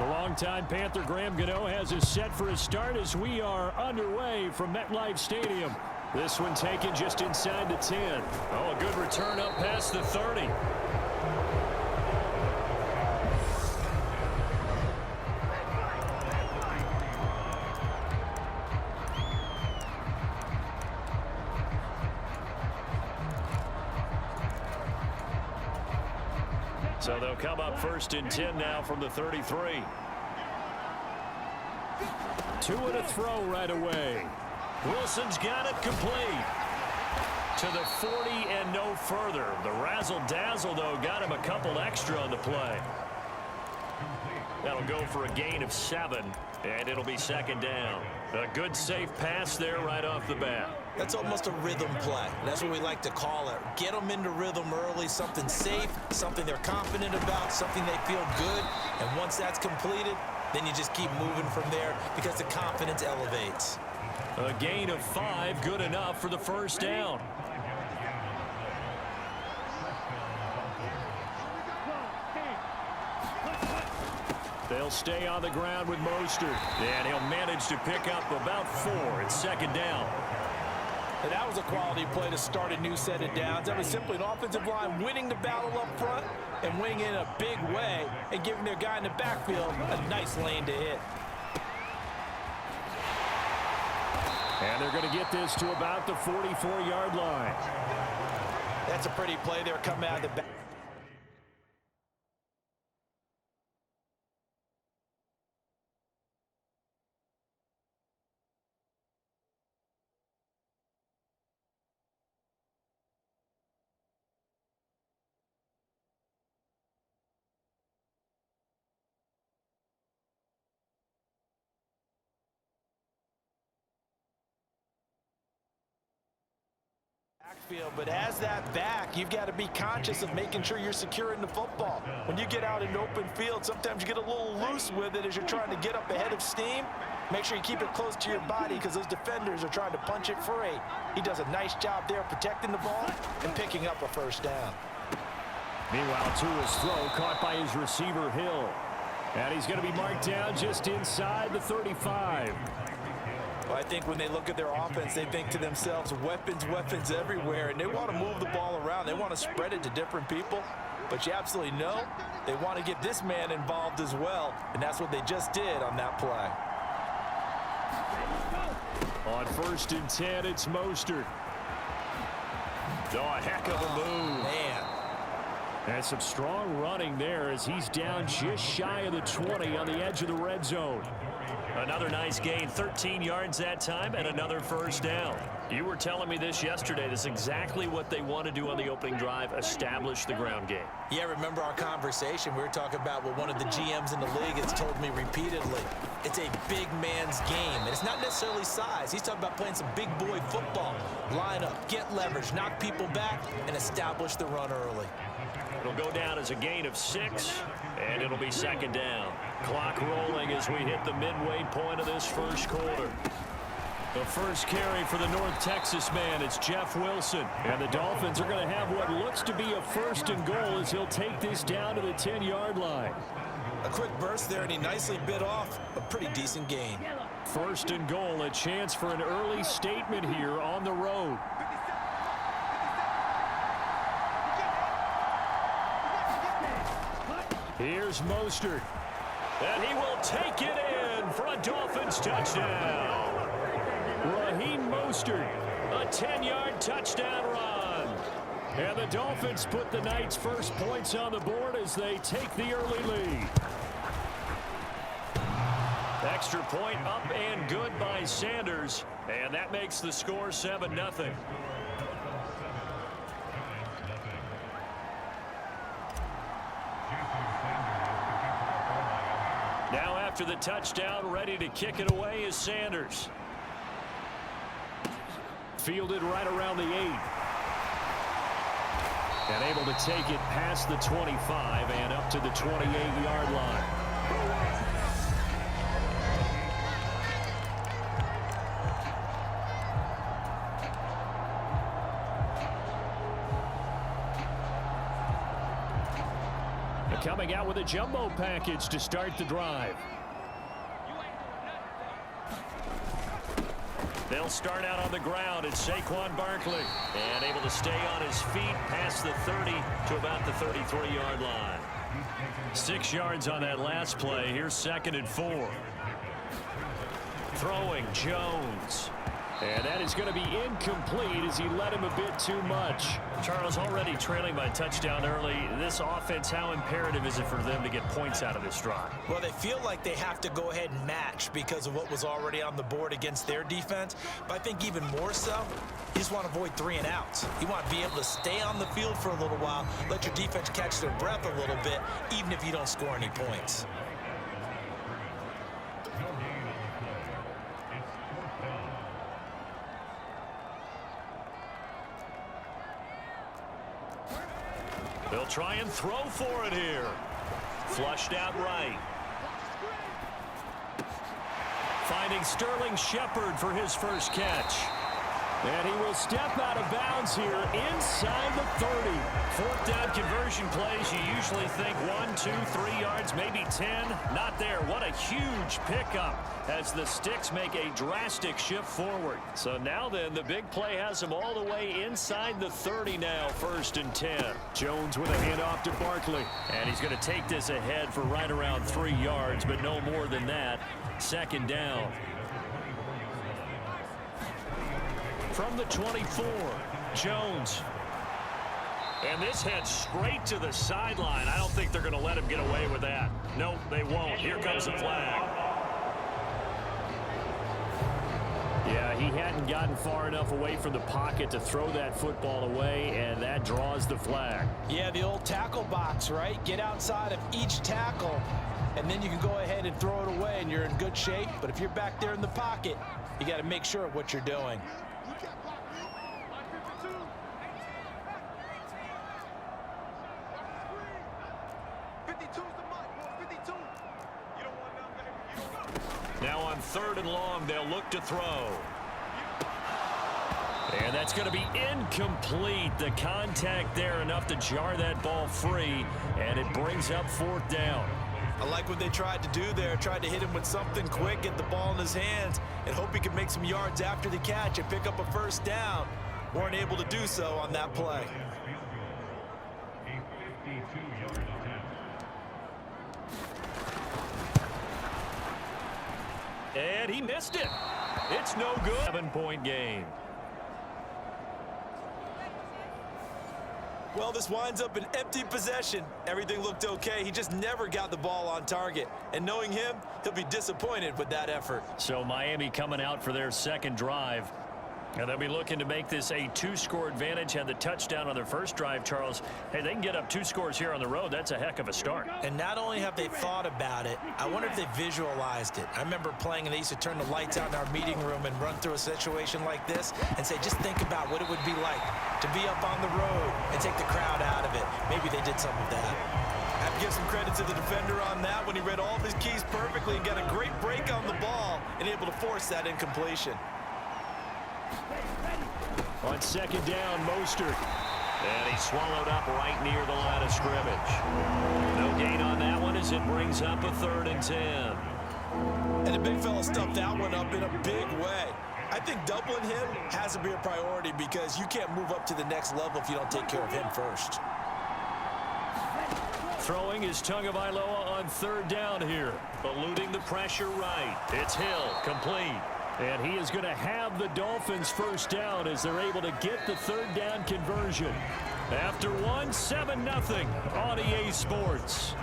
The longtime Panther Graham Gunna has us set for a start as we are underway from MetLife Stadium. This one taken just inside the 10. Oh, a good return up past the 30. So they'll come up 1st and 10 now from the 33. 2 and a throw right away. Wilson's got it complete to the 40 and no further. The razzle-dazzle, though, got him a couple extra on the play. That'll go for a gain of 7, and it'll be 2nd down. A good, safe pass there right off the bat. That's almost a rhythm play. That's what we like to call it. Get them into rhythm early, something safe, something they're confident about, something they feel good. And once that's completed, then you just keep moving from there because the confidence elevates. A gain of 5, good enough for the 1st down. They'll stay on the ground with Mostert, and he'll manage to pick up about 4. It's 2nd down. And that was a quality play to start a new set of downs. That was simply an offensive line winning the battle up front and winning in a big way and giving their guy in the backfield a nice lane to hit. And they're going to get this to about the 44-yard line. That's a pretty play there coming out of the back. But as that back, you've got to be conscious of making sure you're securing the football. When you get out in open field, sometimes you get a little loose with it as you're trying to get up ahead of steam. Make sure you keep it close to your body because those defenders are trying to punch it free. He does a nice job there protecting the ball and picking up a 1st down. Meanwhile, Tua's throw caught by his receiver, Hill. And he's going to be marked down just inside the 35. Well, I think when they look at their offense, they think to themselves, weapons, weapons everywhere, and they want to move the ball around. They want to spread it to different people, but you absolutely know they want to get this man involved as well, and that's what they just did on that play. On 1st and 10, it's Mostert. Oh, a heck of a move. Man. And some strong running there as he's down just shy of the 20 on the edge of the red zone. Another nice gain, 13 yards that time, and another 1st down. You were telling me this yesterday. This is exactly what they want to do on the opening drive, establish the ground game. Yeah, remember our conversation. We were talking about what one of the GMs in the league has told me repeatedly. It's a big man's game, and it's not necessarily size. He's talking about playing some big boy football. Line up, get leverage, knock people back, and establish the run early. It'll go down as a gain of 6, and it'll be 2nd down. Clock rolling as we hit the midway point of this 1st quarter. The first carry for the North Texas man, it's Jeff Wilson. And the Dolphins are going to have what looks to be a 1st and goal as he'll take this down to the 10-yard line. A quick burst there, and he nicely bit off a pretty decent gain. 1st and goal, a chance for an early statement here on the road. Here's Mostert. And he will take it in for a Dolphins touchdown. Raheem Mostert, a 10-yard touchdown run. And the Dolphins put the night's first points on the board as they take the early lead. Extra point up and good by Sanders. And that makes the score 7-0. Now after the touchdown, ready to kick it away is Sanders. Fielded right around the 8. And able to take it past the 25 and up to the 28-yard line. coming out with a jumbo package to start the drive. They'll start out on the ground. It's Saquon Barkley. And able to stay on his feet past the 30 to about the 33-yard line. 6 yards on that last play. Here's 2nd and 4. Throwing Jones. And that is going to be incomplete as he led him a bit too much. Charles, already trailing by touchdown early. This offense, how imperative is it for them to get points out of this drive? Well, they feel like they have to go ahead and match because of what was already on the board against their defense. But I think even more so, you just want to avoid 3 and outs. You want to be able to stay on the field for a little while, let your defense catch their breath a little bit, even if you don't score any points. They'll try and throw for it here. Flushed out right. Finding Sterling Shepard for his first catch. And he will step out of bounds here inside the 30. 4th down conversion plays, you usually think 1, 2, 3 yards, maybe 10. Not there. What a huge pickup as the Sticks make a drastic shift forward. So now then, the big play has him all the way inside the 30 now, 1st and 10. Jones with a handoff to Barkley. And he's going to take this ahead for right around 3 yards, but no more than that. 2nd down. From the 24, Jones. And this heads straight to the sideline. I don't think they're going to let him get away with that. Nope, they won't. Here comes the flag. Yeah, he hadn't gotten far enough away from the pocket to throw that football away, and that draws the flag. Yeah, the old tackle box, right? Get outside of each tackle, and then you can go ahead and throw it away, and you're in good shape. But if you're back there in the pocket, you got to make sure of what you're doing. Now on 3rd and long, they'll look to throw. And that's going to be incomplete. The contact there enough to jar that ball free, and it brings up 4th down. I like what they tried to do there. Tried to hit him with something quick, get the ball in his hands, and hope he could make some yards after the catch and pick up a 1st down. Weren't able to do so on that play. And he missed it. It's no good. 7-point game. Well, this winds up an empty possession. Everything looked okay. He just never got the ball on target. And knowing him, he'll be disappointed with that effort. So Miami coming out for their 2nd drive. And they'll be looking to make this a 2-score advantage. Had the touchdown on their first drive, Charles. Hey, they can get up 2 scores here on the road. That's a heck of a start. And not only have they thought about it, I wonder if they visualized it. I remember playing, and they used to turn the lights out in our meeting room and run through a situation like this and say, just think about what it would be like to be up on the road and take the crowd out of it. Maybe they did some of that. I have to give some credit to the defender on that when he read all of his keys perfectly and got a great break on the ball and able to force that incompletion. On 2nd down, Mostert. And he's swallowed up right near the line of scrimmage. No gain on that one as it brings up a 3rd and 10. And the big fella stuffed that one up in a big way. I think doubling him has to be a priority because you can't move up to the next level if you don't take care of him first. Throwing is Tagovailoa on 3rd down here. Eluding the pressure right. It's Hill, complete. And he is going to have the Dolphins 1st down as they're able to get the 3rd down conversion. After 7-0 on EA Sports.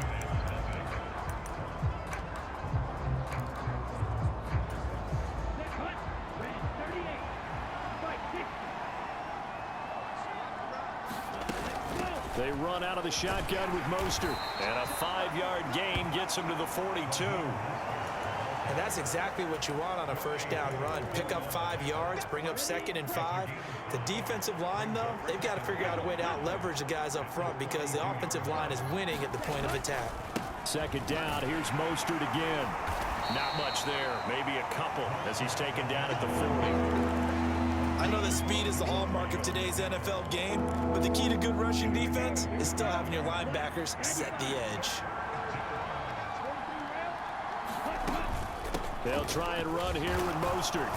They run out of the shotgun with Mostert. And a 5-yard gain gets him to the 42. And that's exactly what you want on a 1st down run. Pick up 5 yards, bring up 2nd and 5. The defensive line, though, they've got to figure out a way to out-leverage the guys up front because the offensive line is winning at the point of attack. 2nd down, here's Mostert again. Not much there, maybe a couple as he's taken down at the 40. I know that speed is the hallmark of today's NFL game, but the key to good rushing defense is still having your linebackers set the edge. They'll try and run here with Mostert.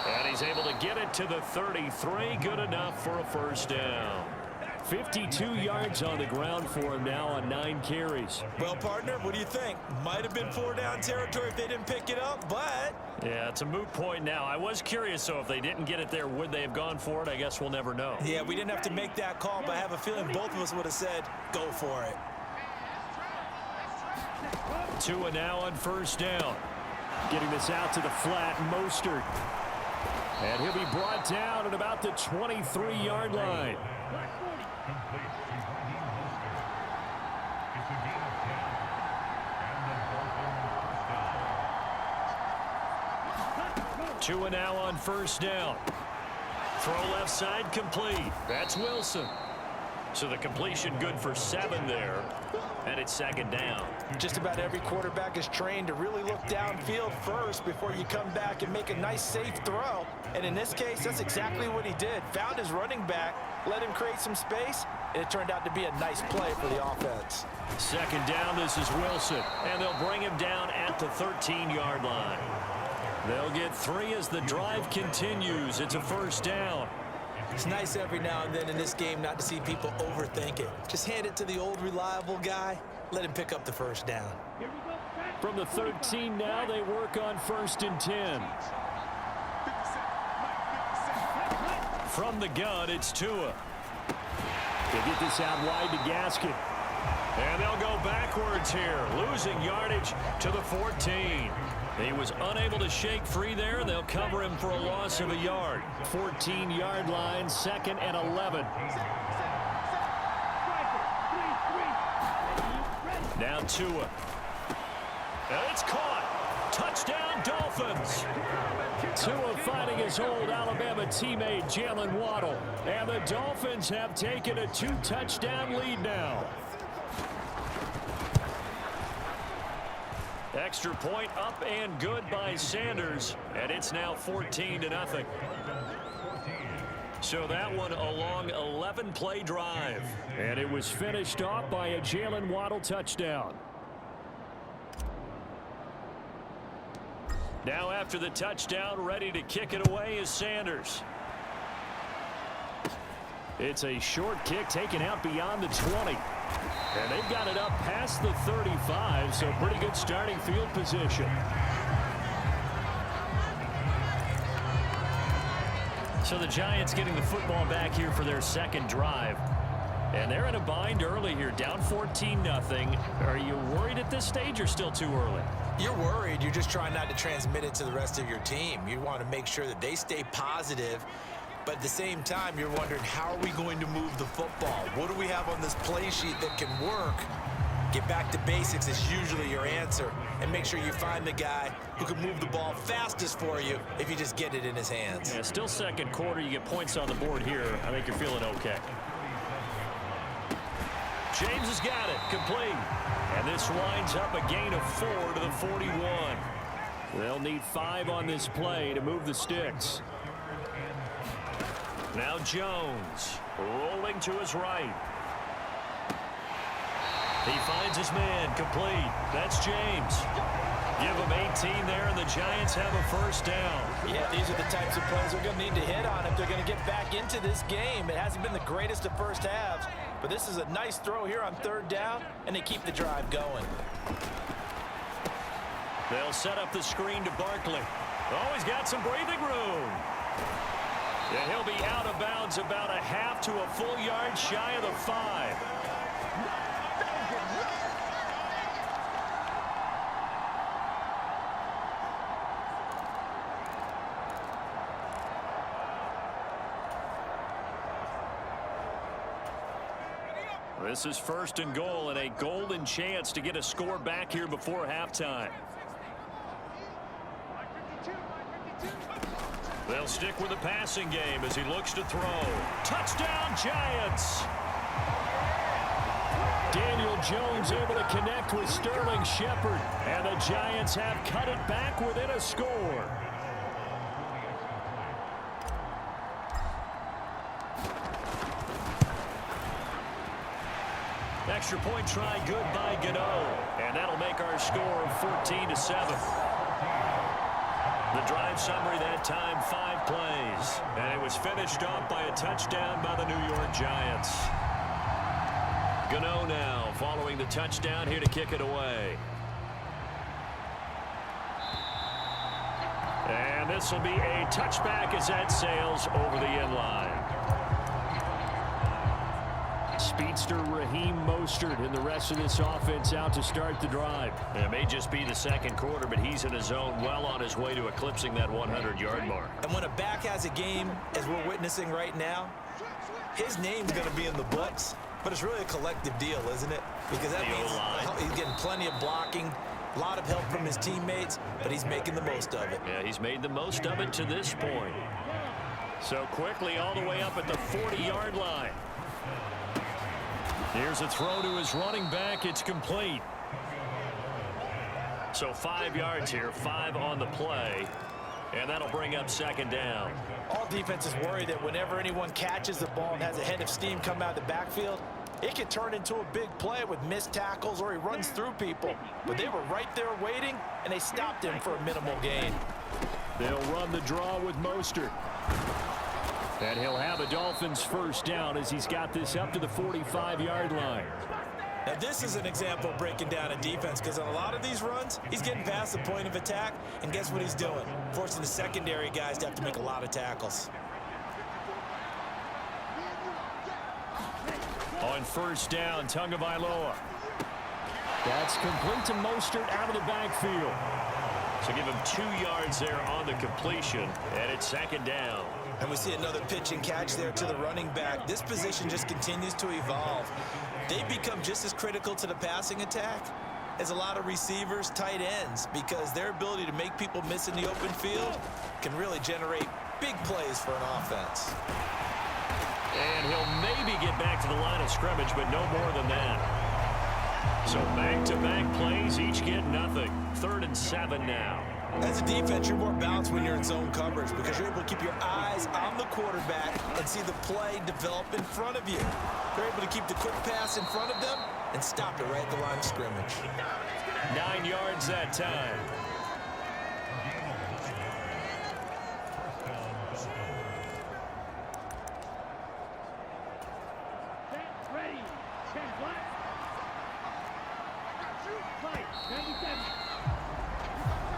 And he's able to get it to the 33. Good enough for a first down. 52 yards on the ground for him now on 9 carries. Well, partner, what do you think? Might have been 4-down territory if they didn't pick it up, but... Yeah, it's a moot point now. I was curious, so if they didn't get it there, would they have gone for it? I guess we'll never know. Yeah, we didn't have to make that call, but I have a feeling both of us would have said, go for it. Tua now on first down. Getting this out to the flat, Mostert. And he'll be brought down at about the 23-yard line. Tua now on first down. Throw left side complete. That's Wilson. So the completion good for 7 there. And it's second down. Just about every quarterback is trained to really look downfield first before you come back and make a nice, safe throw. And in this case, that's exactly what he did. Found his running back, let him create some space, and it turned out to be a nice play for the offense. Second down, this is Wilson. And they'll bring him down at the 13-yard line. They'll get 3 as the drive continues. It's a first down. It's nice every now and then in this game not to see people overthink it. Just hand it to the old reliable guy. Let him pick up the first down. From the 13 now, they work on 1st and 10. From the gun, it's Tua. They get this out wide to Gaskin. And they'll go backwards here, losing yardage to the 14. He was unable to shake free there, and they'll cover him for a loss of a yard. 14-yard line, 2nd and 11. Now Tua. And it's caught. Touchdown, Dolphins. Tua finding his old Alabama teammate, Jalen Waddle. And the Dolphins have taken a 2-touchdown lead now. Extra point up and good by Sanders, and it's now 14-0. So that one a long 11-play drive, and it was finished off by a Jalen Waddle touchdown. Now after the touchdown, ready to kick it away is Sanders. It's a short kick taken out beyond the 20. And they've got it up past the 35, so pretty good starting field position. So the Giants getting the football back here for their second drive. And they're in a bind early here, down 14-0. Are you worried at this stage or still too early? You're worried. You're just trying not to transmit it to the rest of your team. You want to make sure that they stay positive. But at the same time, you're wondering, how are we going to move the football? What do we have on this play sheet that can work? Get back to basics is usually your answer. And make sure you find the guy who can move the ball fastest for you if you just get it in his hands. Yeah, still second quarter. You get points on the board here. I think you're feeling okay. James has got it. Complete. And this winds up a gain of 4 to the 41. They'll need 5 on this play to move the sticks. Now Jones rolling to his right. He finds his man, complete. That's James. Give him 18 there, and the Giants have a first down. Yeah, these are the types of plays they're going to need to hit on if they're going to get back into this game. It hasn't been the greatest of first halves, but this is a nice throw here on 3rd down, and they keep the drive going. They'll set up the screen to Barkley. Oh, he's got some breathing room. And he'll be out of bounds about a half to a full yard shy of the 5. This is 1st and goal and a golden chance to get a score back here before halftime. They'll stick with the passing game as he looks to throw. Touchdown, Giants! Daniel Jones able to connect with Sterling Shepard, and the Giants have cut it back within a score. Extra point try good by Gunna. And that'll make our score 14-7. The drive summary that time, 5 plays. And it was finished off by a touchdown by the New York Giants. Gunna now following the touchdown here to kick it away. And this will be a touchback as that sails over the end line. Speedster Raheem Mostert and the rest of this offense out to start the drive. It may just be the second quarter, but he's in his zone, well on his way to eclipsing that 100-yard mark. And when a back has a game, as we're witnessing right now, his name's going to be in the books, but it's really a collective deal, isn't it? Because that means he's getting plenty of blocking, a lot of help from his teammates, but he's making the most of it. Yeah, he's made the most of it to this point. So quickly all the way up at the 40-yard line. Here's a throw to his running back. It's complete. So 5 yards here, 5 on the play. And that'll bring up second down. All defenses worry that whenever anyone catches the ball and has a head of steam come out of the backfield, it can turn into a big play with missed tackles or he runs through people. But they were right there waiting, and they stopped him for a minimal gain. They'll run the draw with Mostert. And he'll have a Dolphins first down as he's got this up to the 45-yard line. Now, this is an example of breaking down a defense, because on a lot of these runs, he's getting past the point of attack, and guess what he's doing? Forcing the secondary guys to have to make a lot of tackles. On first down, Tagovailoa. That's complete to Mostert out of the backfield. So give him 2 yards there on the completion, and it's second down. And we see another pitch and catch there to the running back. This position just continues to evolve. They become just as critical to the passing attack as a lot of receivers, tight ends, because their ability to make people miss in the open field can really generate big plays for an offense. And he'll maybe get back to the line of scrimmage, but no more than that. So back-to-back plays, each get nothing. 3rd and 7 now. As a defense, you're more balanced when you're in zone coverage because you're able to keep your eyes on the quarterback and see the play develop in front of you. You're able to keep the quick pass in front of them and stop it right at the line of scrimmage. 9 yards that time.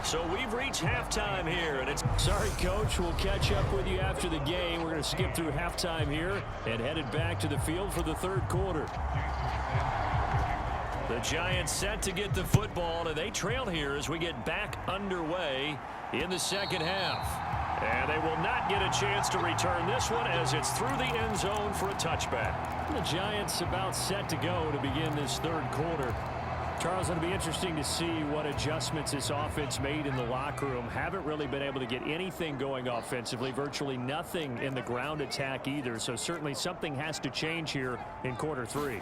So we've reached halftime here, and it's... Sorry, Coach. We'll catch up with you after the game. We're going to skip through halftime here and headed back to the field for the 3rd quarter. The Giants set to get the football, and they trail here as we get back underway in the second half. And they will not get a chance to return this one as it's through the end zone for a touchback. The Giants about set to go to begin this 3rd quarter. Charles, it'll be interesting to see what adjustments this offense made in the locker room. Haven't really been able to get anything going offensively, virtually nothing in the ground attack either. So certainly something has to change here in quarter 3.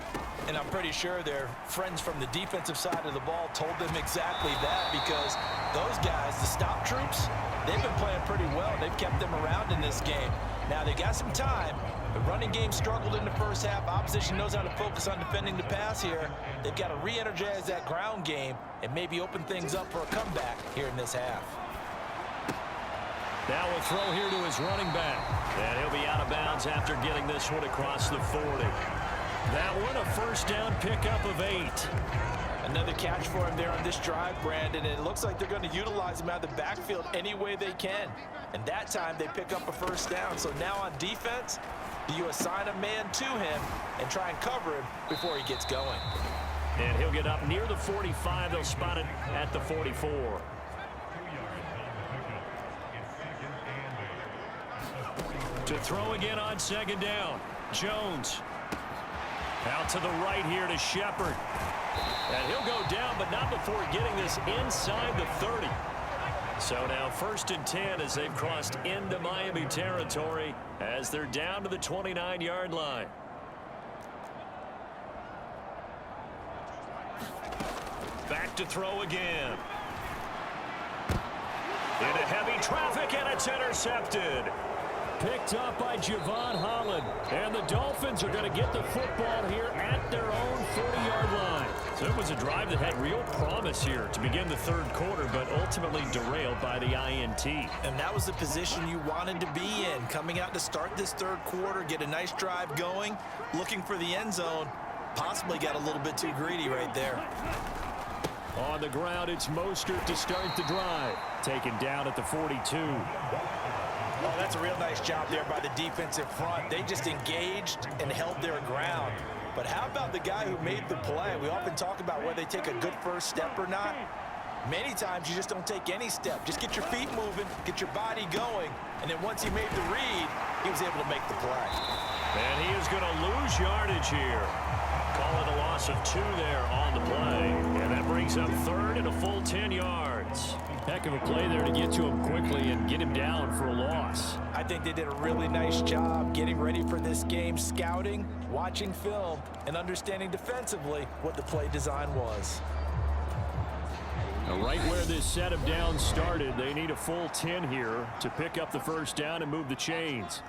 And I'm pretty sure their friends from the defensive side of the ball told them exactly that, because those guys, the stop troops, they've been playing pretty well. They've kept them around in this game. Now, they got some time. The running game struggled in the first half. Opposition knows how to focus on defending the pass here. They've got to re-energize that ground game and maybe open things up for a comeback here in this half. Now a throw here to his running back. And he'll be out of bounds after getting this one across the 40. That one a first down pickup of 8. Another catch for him there on this drive, Brandon. And it looks like they're going to utilize him out of the backfield any way they can. And that time they pick up a first down. So now on defense, do you assign a man to him and try and cover him before he gets going? And he'll get up near the 45. They'll spot it at the 44. To throw again on second down. Jones. Out to the right here to Shepard. And he'll go down, but not before getting this inside the 30. So now 1st and 10 as they've crossed into Miami territory as they're down to the 29-yard line. Back to throw again. Into heavy traffic, and it's intercepted. picked up by Javon Holland. And the Dolphins are going to get the football here at their own 40-yard line. So it was a drive that had real promise here to begin the third quarter, but ultimately derailed by the INT. And that was the position you wanted to be in, coming out to start this third quarter, get a nice drive going, looking for the end zone. Possibly got a little bit too greedy right there. On the ground, it's Mostert to start the drive. Taken down at the 42. Oh, that's a real nice job there by the defensive front. They just engaged and held their ground. But how about the guy who made the play? We often talk about whether they take a good first step or not. Many times you just don't take any step. Just get your feet moving, get your body going, and then once he made the read, he was able to make the play. And he is going to lose yardage here. Call it a loss of 2 there on the play. And that brings up third and a full 10 yards. Heck of a play there to get to him quickly and get him down for a loss. I think they did a really nice job getting ready for this game, scouting, watching film, and understanding defensively what the play design was. Now right where this set of downs started, they need a full 10 here to pick up the first down and move the chains.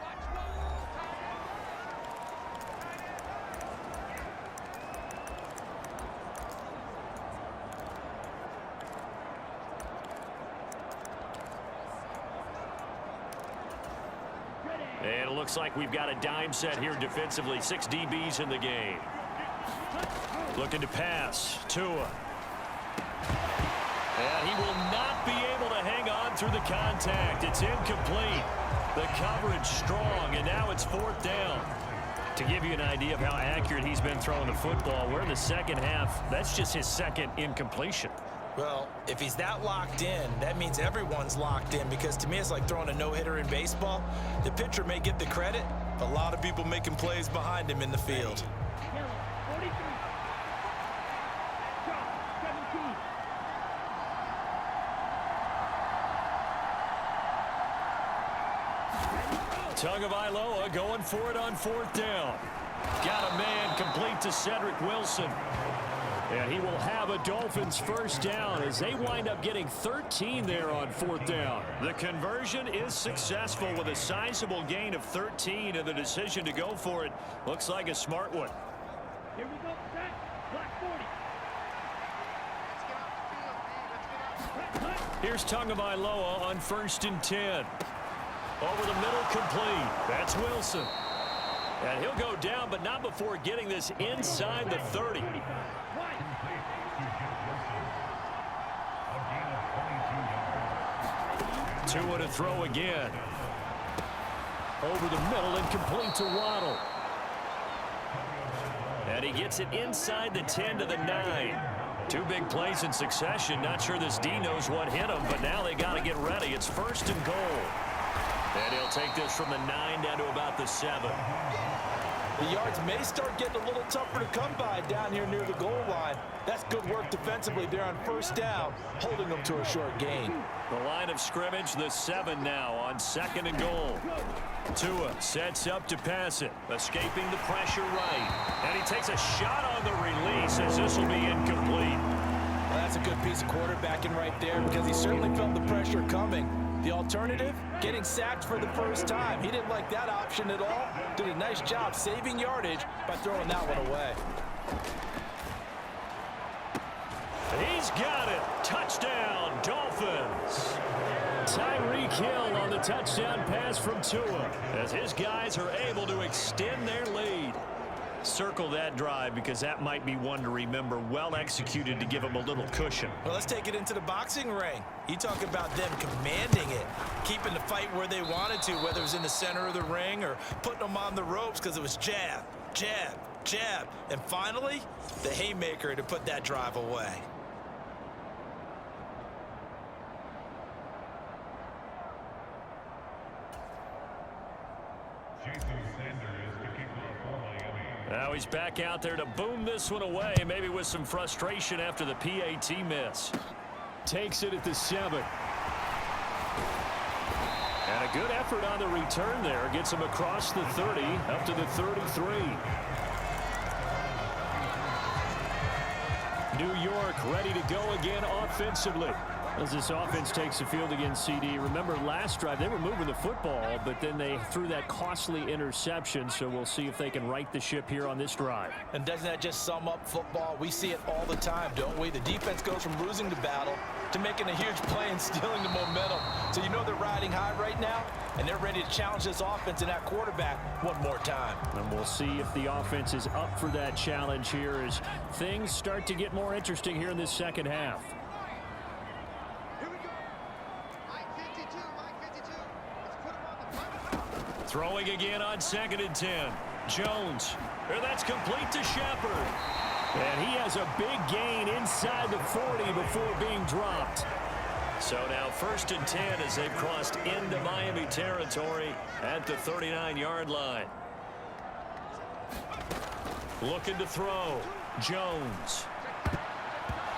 And it looks like we've got a dime set here defensively. 6 DBs in the game. Looking to pass. Tua. And he will not be able to hang on through the contact. It's incomplete. The coverage strong, and now it's 4th down. To give you an idea of how accurate he's been throwing the football, we're in the second half. That's just his second incompletion. Well, if he's that locked in, that means everyone's locked in, because to me it's like throwing a no-hitter in baseball. The pitcher may get the credit, but a lot of people making plays behind him in the field. Tagovailoa going for it on 4th down. Got a man complete to Cedric Wilson. And he will have a Dolphins first down as they wind up getting 13 there on 4th down. The conversion is successful with a sizable gain of 13, and the decision to go for it looks like a smart one. Here we go, set, black 40. Here's Tagovailoa on 1st and 10. Over the middle, complete. That's Wilson. And he'll go down, but not before getting this inside the 30. Tua to throw again. Over the middle and complete to Waddle. And he gets it inside the 10 to the 9. 2 big plays in succession. Not sure this D knows what hit him, but now they got to get ready. It's 1st and goal. And he'll take this from the 9 down to about the 7. The yards may start getting a little tougher to come by down here near the goal line. That's good work defensively there on 1st down, holding them to a short gain. The line of scrimmage, the 7 now on 2nd and goal. Tua sets up to pass it, escaping the pressure right. And he takes a shot on the release as this will be incomplete. Well, that's a good piece of quarterbacking right there, because he certainly felt the pressure coming. The alternative, getting sacked for the first time. He didn't like that option at all. Did a nice job saving yardage by throwing that one away. He's got it. Touchdown, Dolphins. Tyreek Hill on the touchdown pass from Tua, as his guys are able to extend their lead. Circle that drive, because that might be one to remember. Well executed to give them a little cushion. Well, let's take it into the boxing ring. You talk about them commanding it, keeping the fight where they wanted to, whether it was in the center of the ring or putting them on the ropes, because it was jab, jab, jab, and finally, the haymaker to put that drive away. Now he's back out there to boom this one away, maybe with some frustration after the PAT miss. Takes it at the 7. And a good effort on the return there. Gets him across the 30, up to the 33. New York ready to go again offensively. As this offense takes the field against CD, remember last drive they were moving the football, but then they threw that costly interception, so we'll see if they can right the ship here on this drive. And doesn't that just sum up football? We see it all the time, don't we? The defense goes from losing the battle to making a huge play and stealing the momentum. So you know they're riding high right now, and they're ready to challenge this offense and that quarterback one more time. And we'll see if the offense is up for that challenge here as things start to get more interesting here in this second half. Throwing again on 2nd and 10. Jones. That's complete to Shepard. And he has a big gain inside the 40 before being dropped. So now 1st and 10 as they've crossed into Miami territory at the 39-yard line. Looking to throw. Jones.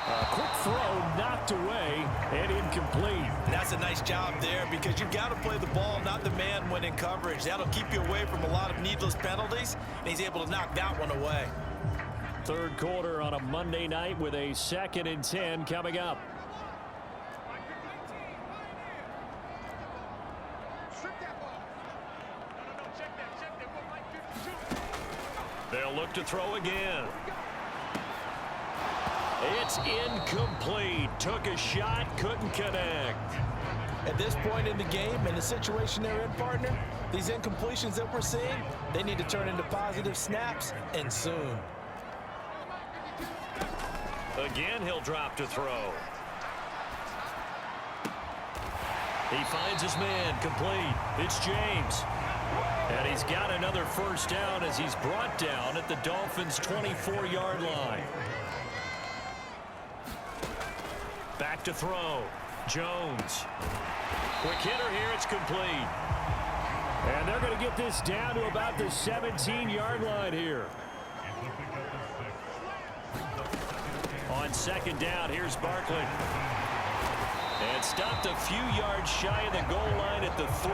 A quick throw knocked away and incomplete. That's a nice job there because you've got to play the ball, not the man when in coverage. That'll keep you away from a lot of needless penalties, and he's able to knock that one away. Third quarter on a Monday night with a 2nd and 10 coming up. They'll look to throw again. It's incomplete. Took a shot, couldn't connect. At this point in the game and the situation they're in, partner, these incompletions that we're seeing, they need to turn into positive snaps, and soon. Again, he'll drop to throw. He finds his man, complete. It's James. And he's got another first down as he's brought down at the Dolphins' 24-yard line. Back to throw. Jones. Quick hitter here. It's complete. And they're going to get this down to about the 17-yard line here. On 2nd down, here's Barkley. And stopped a few yards shy of the goal line at the 3.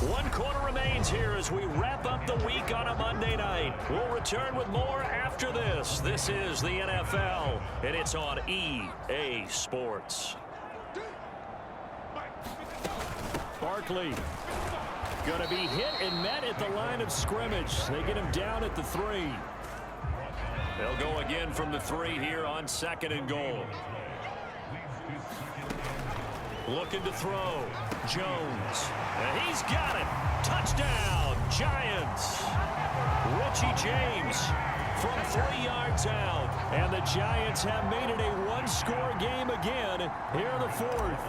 1 quarter remains here as we wrap up the week on a Monday night. We'll return with more after this. This is the NFL, and it's on EA Sports. Barkley going to be hit and met at the line of scrimmage. They get him down at the 3. They'll go again from the 3 here on 2nd and goal. Looking to throw. Jones. And he's got it. Touchdown, Giants. Richie James from 3 yards out. And the Giants have made it a 1-score game again here in the 4th.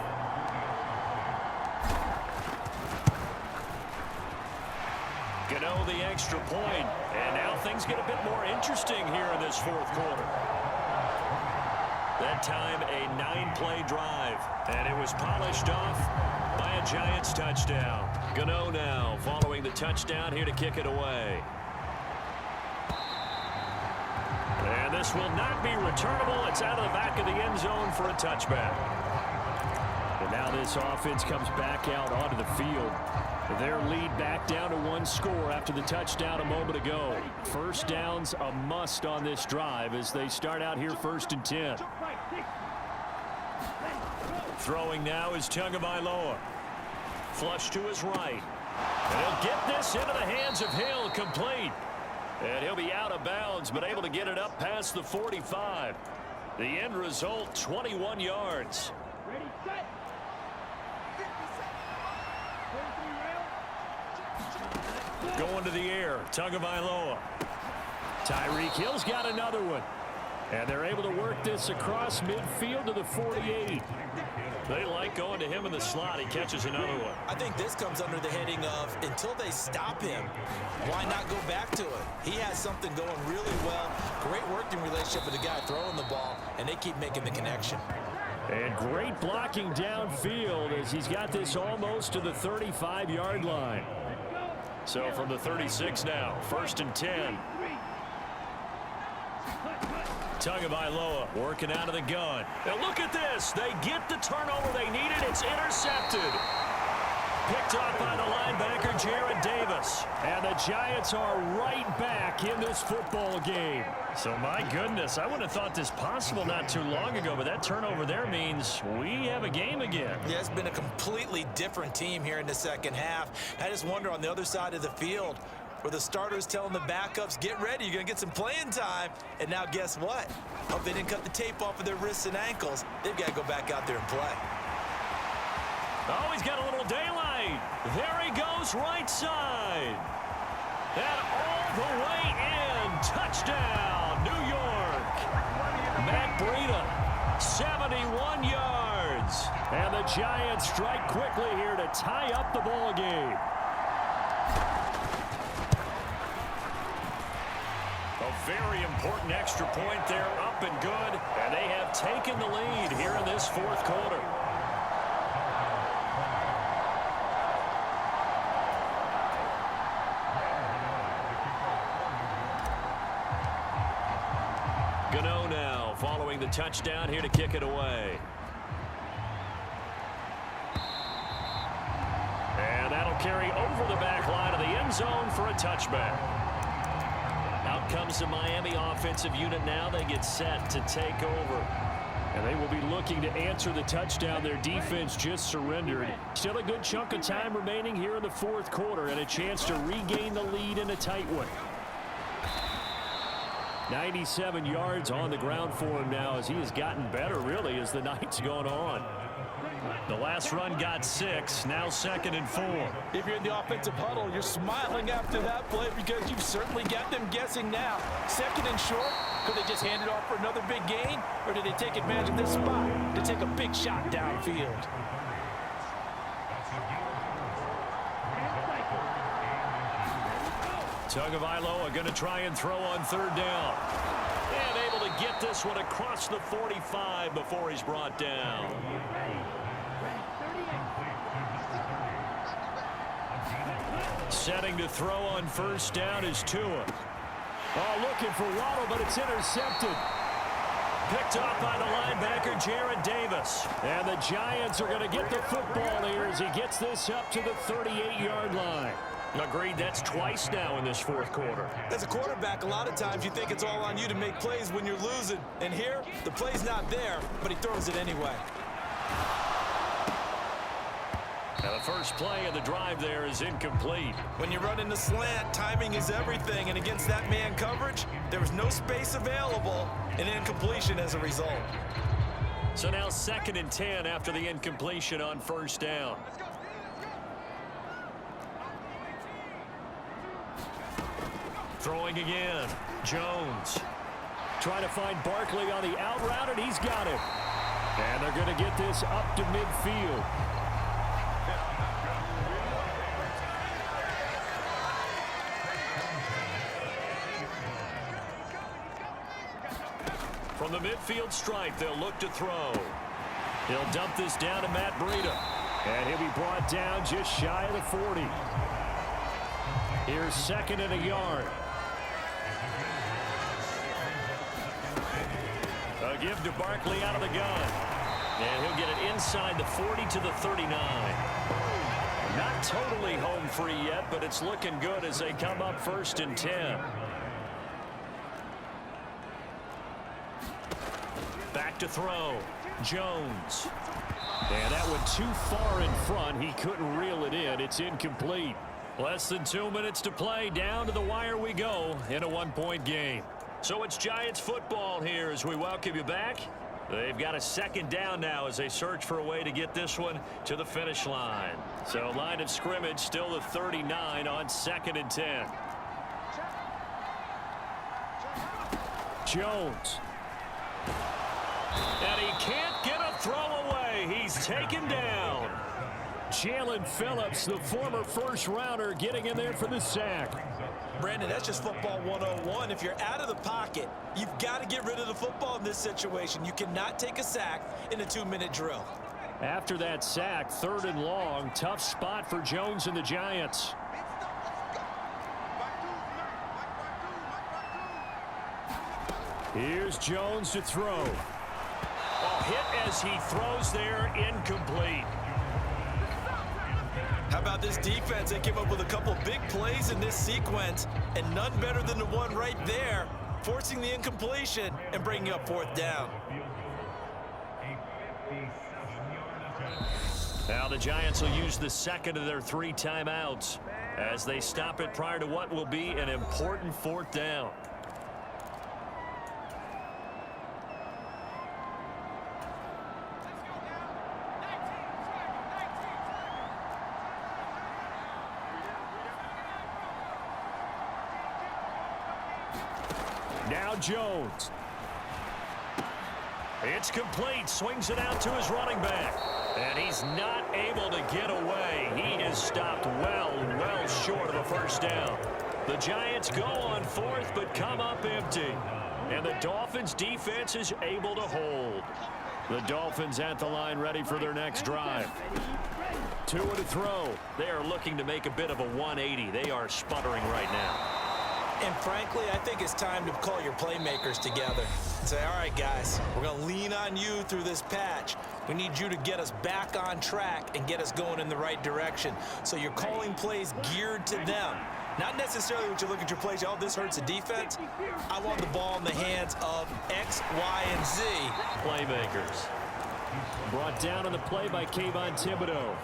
Gunna the extra point. And now things get a bit more interesting here in this 4th quarter. That time a 9-play drive, and it was polished off by a Giants touchdown. Gunna now following the touchdown here to kick it away. And this will not be returnable. It's out of the back of the end zone for a touchback. And now this offense comes back out onto the field. Their lead back down to 1 score after the touchdown a moment ago. First down's a must on this drive as they start out here 1st and 10. Throwing now is Tagovailoa. Flush to his right. And he'll get this into the hands of Hill, complete. And he'll be out of bounds, but able to get it up past the 45. The end result, 21 yards. Ready, set. Going to the air, Tagovailoa. Tyreek Hill's got another one. And they're able to work this across midfield to the 48. They like going to him in the slot. He catches another one. I think this comes under the heading of until they stop him, why not go back to it? He has something going really well. Great working relationship with the guy throwing the ball, and they keep making the connection. And great blocking downfield as he's got this almost to the 35-yard line. So from the 36 now, 1st and 10. Tagovailoa working out of the gun. Now look at this. They get the turnover they needed. It's intercepted. Picked off by the linebacker, Jared Davis. And the Giants are right back in this football game. So, my goodness, I wouldn't have thought this possible not too long ago, but that turnover there means we have a game again. Yeah, it's been a completely different team here in the second half. I just wonder on the other side of the field, where the starters telling the backups, get ready, you're going to get some playing time. And now guess what? Hope they didn't cut the tape off of their wrists and ankles. They've got to go back out there and play. Oh, he's got a little daylight. There he goes, right side. And all the way in. Touchdown, New York. Matt Breida, 71 yards. And the Giants strike quickly here to tie up the ball game. A very important extra point there, up and good. And they have taken the lead here in this fourth quarter. Gunna now following the touchdown here to kick it away. And that'll carry over the back line of the end zone for a touchback. Out comes the Miami offensive unit now. They get set to take over. And they will be looking to answer the touchdown their defense just surrendered. Still a good chunk of time remaining here in the fourth quarter and a chance to regain the lead in a tight one. 97 yards on the ground for him now as he has gotten better, really, as the night's gone on. The last run got 6, now 2nd and 4. If you're in the offensive huddle, you're smiling after that play because you've certainly got them guessing now. 2nd and short, could they just hand it off for another big gain? Or did they take advantage of this spot to take a big shot downfield? Tagovailoa going to try and throw on 3rd down. And able to get this one across the 45 before he's brought down. Setting to throw on 1st down is Tua. Oh, looking for Waddle, but it's intercepted. Picked off by the linebacker, Jared Davis. And the Giants are going to get the football here as he gets this up to the 38-yard line. Agreed, that's twice now in this fourth quarter. As a quarterback, a lot of times you think it's all on you to make plays when you're losing. And here, the play's not there, but he throws it anyway. Now the first play of the drive there is incomplete. When you run in the slant, timing is everything. And against that man coverage, there was no space available, and incompletion as a result. So now 2nd and 10 after the incompletion on 1st down. Throwing again. Jones. Trying to find Barkley on the out route, and he's got it. And they're going to get this up to midfield. From the midfield stripe, they'll look to throw. He'll dump this down to Matt Breida. And he'll be brought down just shy of the 40. Here's 2nd and a yard. A give to Barkley out of the gun. And he'll get it inside the 40 to the 39. Not totally home free yet, but it's looking good as they come up 1st and 10. Back to throw. Jones. And that one too far in front. He couldn't reel it in. It's incomplete. Less than 2 minutes to play. Down to the wire we go in a 1-point game. So it's Giants football here as we welcome you back. They've got a 2nd down now as they search for a way to get this one to the finish line. So line of scrimmage still the 39 on 2nd and 10. Jones. And he can't get a throw away. He's taken down. Jalen Phillips, the former first-rounder, getting in there for the sack. Brandon, that's just football 101. If you're out of the pocket, you've got to get rid of the football in this situation. You cannot take a sack in a 2-minute drill. After that sack, 3rd and long, tough spot for Jones and the Giants. Here's Jones to throw. Hit as he throws there, incomplete. How about this defense? They came up with a couple big plays in this sequence, and none better than the one right there, forcing the incompletion and bringing up 4th down. Now the Giants will use the second of their 3 timeouts as they stop it prior to what will be an important 4th down. Now Jones. It's complete. Swings it out to his running back. And he's not able to get away. He is stopped well short of a 1st down. The Giants go on 4th but come up empty. And the Dolphins defense is able to hold. The Dolphins at the line ready for their next drive. Tua to throw. They are looking to make a bit of a 180. They are sputtering right now. And frankly, I think it's time to call your playmakers together. Say, all right, guys, we're going to lean on you through this patch. We need you to get us back on track and get us going in the right direction. So you're calling plays geared to them. Not necessarily what you look at your plays, oh, this hurts the defense. I want the ball in the hands of X, Y, and Z. Playmakers. Brought down on the play by Kayvon Thibodeau.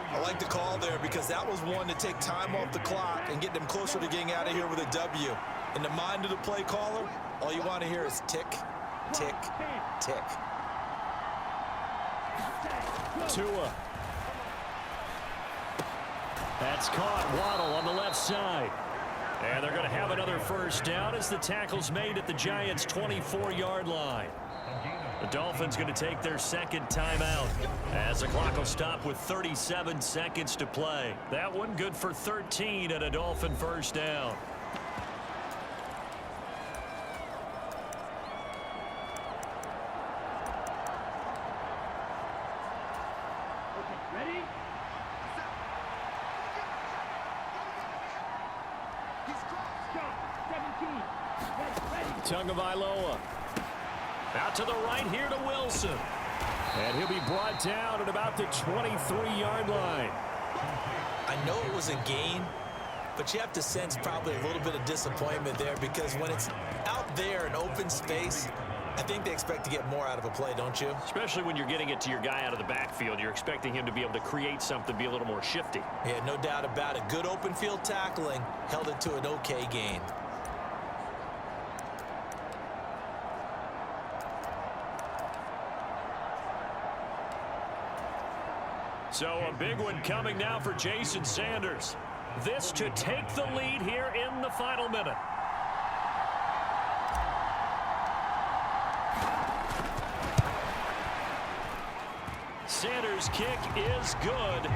I like the call there because that was one to take time off the clock and get them closer to getting out of here with a W. In the mind of the play caller, all you want to hear is tick, tick, tick. Tua. That's caught. Waddle on the left side. And they're going to have another 1st down as the tackle's made at the Giants' 24-yard line. The Dolphins going to take their 2nd timeout as the clock will stop with 37 seconds to play. That one good for 13 and a Dolphin 1st down. Ready? Stop. 17. Ready. Tagovailoa. Out to the right here to Wilson. And he'll be brought down at about the 23-yard line. I know it was a gain, but you have to sense probably a little bit of disappointment there because when it's out there in open space, I think they expect to get more out of a play, don't you? Especially when you're getting it to your guy out of the backfield. You're expecting him to be able to create something, be a little more shifty. Yeah, no doubt about it. Good open field tackling held it to an okay gain. So a big one coming now for Jason Sanders. This to take the lead here in the final minute. Sanders' kick is good.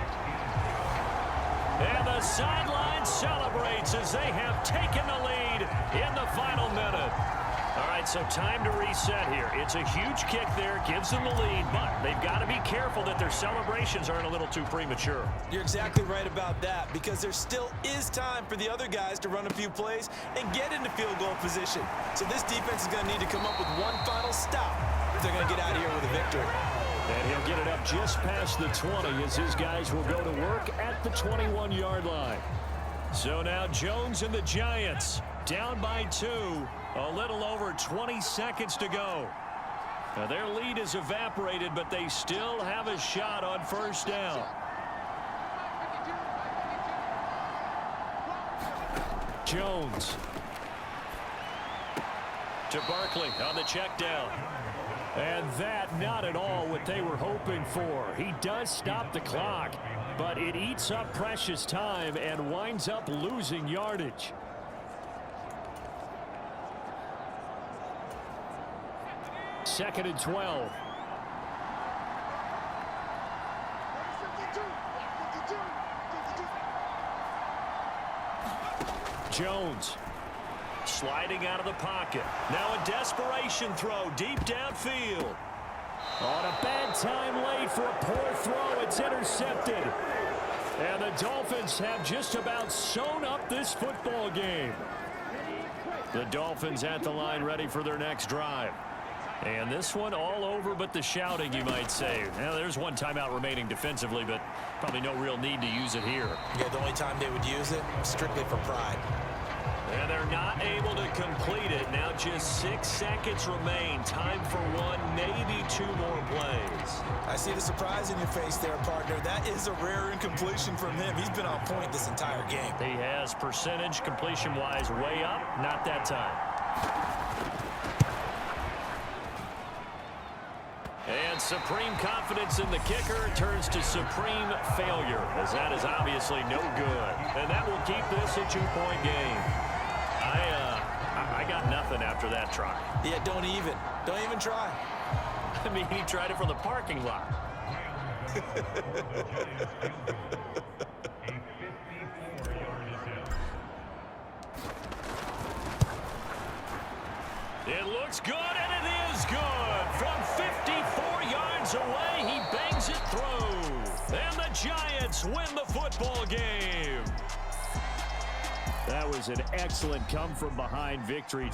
And the sideline celebrates as they have taken the lead in the final minute. All right, so time to reset here. It's a huge kick there, gives them the lead, but they've got to be careful that their celebrations aren't a little too premature. You're exactly right about that because there still is time for the other guys to run a few plays and get into field goal position. So this defense is going to need to come up with one final stop if they're going to get out of here with a victory. And he'll get it up just past the 20 as his guys will go to work at the 21-yard line. So now Jones and the Giants down by 2. A little over 20 seconds to go. Now their lead is evaporated, but they still have a shot on 1st down. Jones. To Barkley on the check down. And that not at all what they were hoping for. He does stop the clock, but it eats up precious time and winds up losing yardage. Second and 12. Jones. Sliding out of the pocket. Now a desperation throw deep downfield. On a bad time late for a poor throw. It's intercepted. And the Dolphins have just about sewn up this football game. The Dolphins at the line ready for their next drive. And this one all over but the shouting, you might say. Now, there's one timeout remaining defensively, but probably no real need to use it here. Yeah, the only time they would use it, strictly for pride. And they're not able to complete it. Now just 6 seconds remain. Time for one, maybe 2 more plays. I see the surprise in your face there, partner. That is a rare incompletion from him. He's been on point this entire game. He has percentage completion-wise way up. Not that time. And supreme confidence in the kicker turns to supreme failure, as that is obviously no good. And that will keep this a 2-point game. I got nothing after that try. Yeah, don't even try. I mean, he tried it from the parking lot. It looks good, and it is good. From 54 yards away, he bangs it through. And the Giants win the football game. That was an excellent come-from-behind victory.